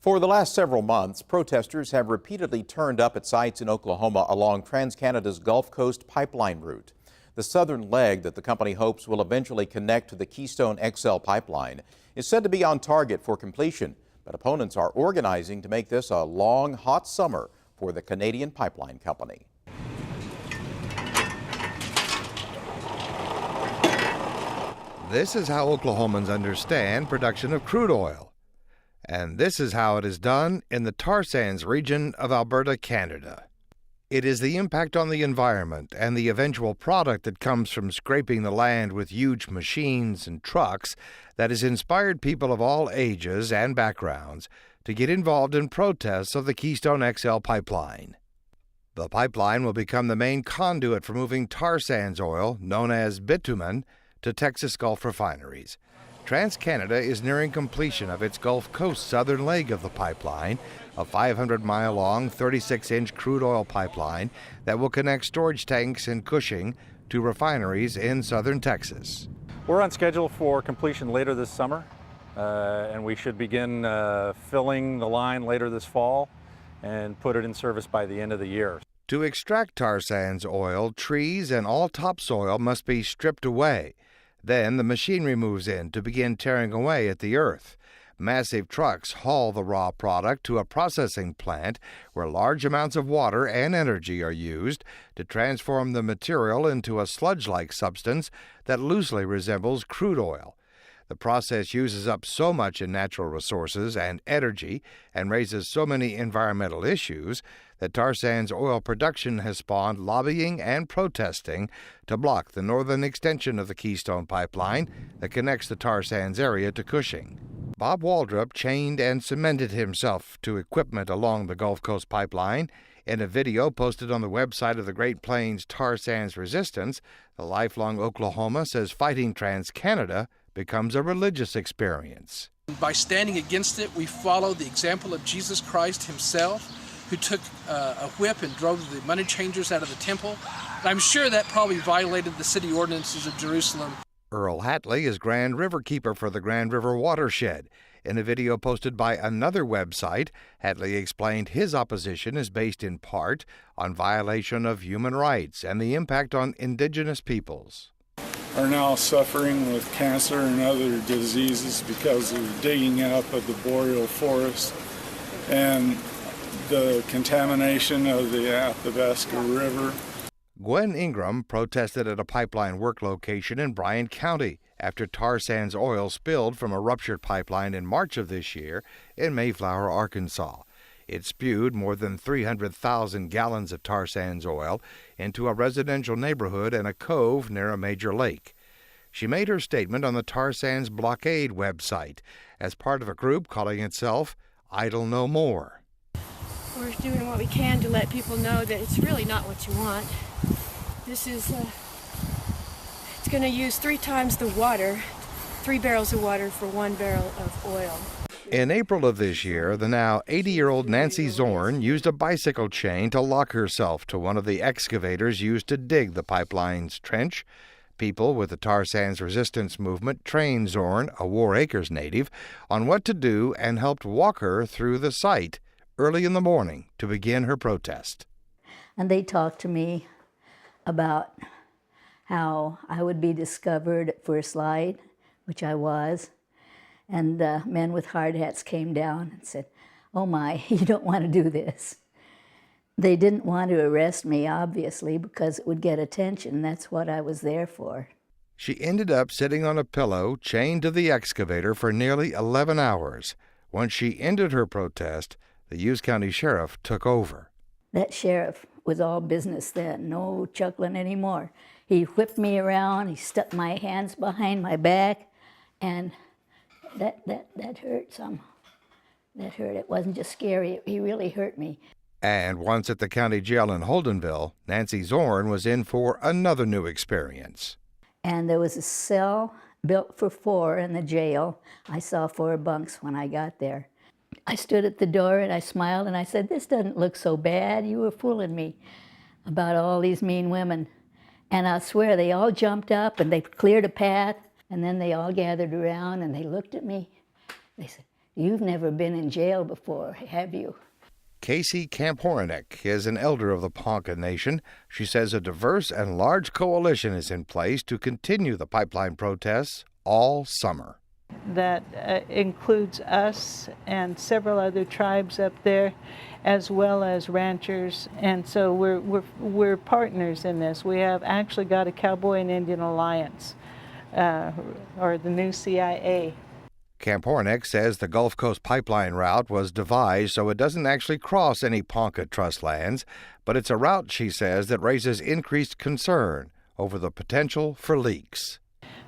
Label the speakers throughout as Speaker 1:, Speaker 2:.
Speaker 1: For the last several months, protesters have repeatedly turned up at sites in Oklahoma along TransCanada's Gulf Coast pipeline route. The southern leg that the company hopes will eventually connect to the Keystone XL Pipeline is said to be on target for completion, but opponents are organizing to make this a long, hot summer for the Canadian pipeline company.
Speaker 2: This is how Oklahomans understand production of crude oil. And this is how it is done in the tar sands region of Alberta, Canada. It is the impact on the environment and the eventual product that comes from scraping the land with huge machines and trucks that has inspired people of all ages and backgrounds to get involved in protests of the Keystone XL Pipeline. The pipeline will become the main conduit for moving tar sands oil, known as bitumen, to Texas Gulf refineries. TransCanada is nearing completion of its Gulf Coast southern leg of the pipeline, a 500-mile-long, 36-inch crude oil pipeline that will connect storage tanks in Cushing to refineries in southern Texas.
Speaker 3: We're on schedule for completion later this summer, and we should begin filling the line later this fall and put it in service by the end of the year.
Speaker 2: To extract tar sands oil, trees and all topsoil must be stripped away. Then the machinery moves in to begin tearing away at the earth. Massive trucks haul the raw product to a processing plant where large amounts of water and energy are used to transform the material into a sludge-like substance that loosely resembles crude oil. The process uses up so much in natural resources and energy and raises so many environmental issues that tar sands oil production has spawned lobbying and protesting to block the northern extension of the Keystone Pipeline that connects the tar sands area to Cushing. Bob Waldrop chained and cemented himself to equipment along the Gulf Coast Pipeline. In a video posted on the website of the Great Plains Tar Sands Resistance, the lifelong Oklahoma says fighting TransCanada becomes a religious experience.
Speaker 4: By standing against it, we follow the example of Jesus Christ himself, who took a whip and drove the money changers out of the temple. I'm sure that probably violated the city ordinances of Jerusalem.
Speaker 2: Earl Hatley is Grand River Keeper for the Grand River Watershed. In a video posted by another website, Hatley explained his opposition is based in part on violation of human rights and the impact on indigenous peoples.
Speaker 5: Are now suffering with cancer and other diseases because of the digging up of the boreal forest and the contamination of the Athabasca River.
Speaker 2: Gwen Ingram protested at a pipeline work location in Bryant County after tar sands oil spilled from a ruptured pipeline in March of this year in Mayflower, Arkansas. It spewed more than 300,000 gallons of tar sands oil into a residential neighborhood and a cove near a major lake. She made her statement on the Tar Sands Blockade website as part of a group calling itself Idle No More.
Speaker 6: We're doing what we can to let people know that it's really not what you want. This is, it's going to use 3 times the water, 3 barrels of water for 1 barrel of oil.
Speaker 2: In April of this year, the now 80-year-old Nancy Zorn used a bicycle chain to lock herself to one of the excavators used to dig the pipeline's trench. People with the tar sands resistance movement trained Zorn, a War Acres native, on what to do and helped walk her through the site early in the morning to begin her protest.
Speaker 7: And they talked to me about how I would be discovered at first light, which I was. And men with hard hats came down and said, "Oh my, you don't want to do this." They didn't want to arrest me, obviously, because it would get attention. That's what I was there for.
Speaker 2: She ended up sitting on a pillow, chained to the excavator for nearly 11 hours. Once she ended her protest, the Hughes County Sheriff took over.
Speaker 7: That sheriff was all business then, no chuckling anymore. He whipped me around, he stuck my hands behind my back, and that hurt some. That hurt. It wasn't just scary, he really hurt me.
Speaker 2: And once at the county jail in Holdenville, Nancy Zorn was in for another new experience.
Speaker 7: And there was a cell built for 4 in the jail. I saw 4 bunks when I got there. I stood at the door and I smiled and I said, "This doesn't look so bad. You were fooling me about all these mean women." And I swear they all jumped up and they cleared a path, and then they all gathered around and they looked at me. They said, You've never been in jail before, have you?
Speaker 2: Casey Camp-Horinek is an elder of the Ponca Nation. She says a diverse and large coalition is in place to continue the pipeline protests all summer.
Speaker 8: That includes us and several other tribes up there, as well as ranchers, and so we're partners in this. We have actually got a Cowboy and Indian Alliance, or the new CIA.
Speaker 2: Camp-Horinek says the Gulf Coast pipeline route was devised so it doesn't actually cross any Ponca trust lands, but it's a route, she says, that raises increased concern over the potential for leaks.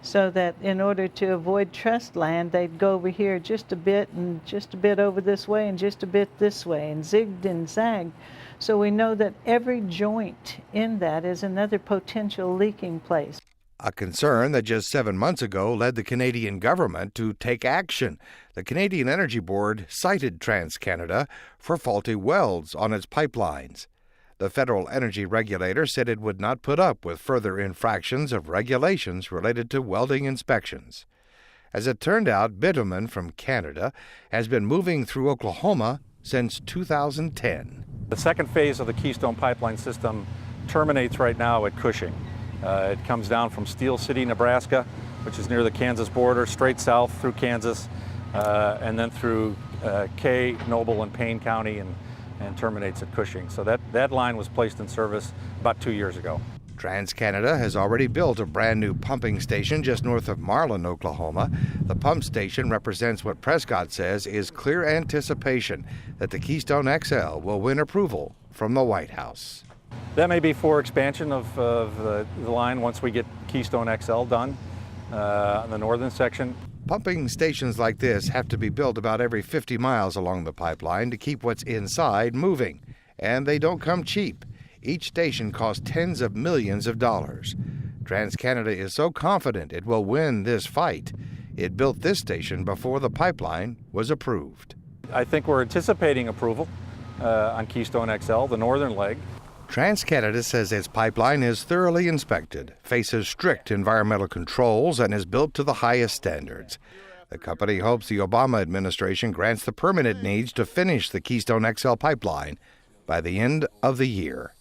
Speaker 8: So that in order to avoid trust land, they'd go over here just a bit and just a bit over this way and just a bit this way and zigged and zagged. So we know that every joint in that is another potential leaking place.
Speaker 2: A concern that just 7 months ago led the Canadian government to take action. The Canadian Energy Board cited TransCanada for faulty welds on its pipelines. The federal energy regulator said it would not put up with further infractions of regulations related to welding inspections. As it turned out, bitumen from Canada has been moving through Oklahoma since 2010.
Speaker 3: The second phase of the Keystone Pipeline system terminates right now at Cushing. It comes down from Steel City, Nebraska, which is near the Kansas border, straight south through Kansas, and then through Kay, Noble, and Payne County, and terminates at Cushing. So that line was placed in service about 2 years ago.
Speaker 2: TransCanada has already built a brand new pumping station just north of Marlin, Oklahoma. The pump station represents what Prescott says is clear anticipation that the Keystone XL will win approval from the White House.
Speaker 3: That may be for expansion of the line once we get Keystone XL done on the northern section.
Speaker 2: Pumping stations like this have to be built about every 50 miles along the pipeline to keep what's inside moving, and they don't come cheap. Each station costs tens of millions of dollars. TransCanada is so confident it will win this fight, it built this station before the pipeline was approved.
Speaker 3: I think we're anticipating approval on Keystone XL, the northern leg.
Speaker 2: TransCanada says its pipeline is thoroughly inspected, faces strict environmental controls, and is built to the highest standards. The company hopes the Obama administration grants the permit it needs to finish the Keystone XL pipeline by the end of the year.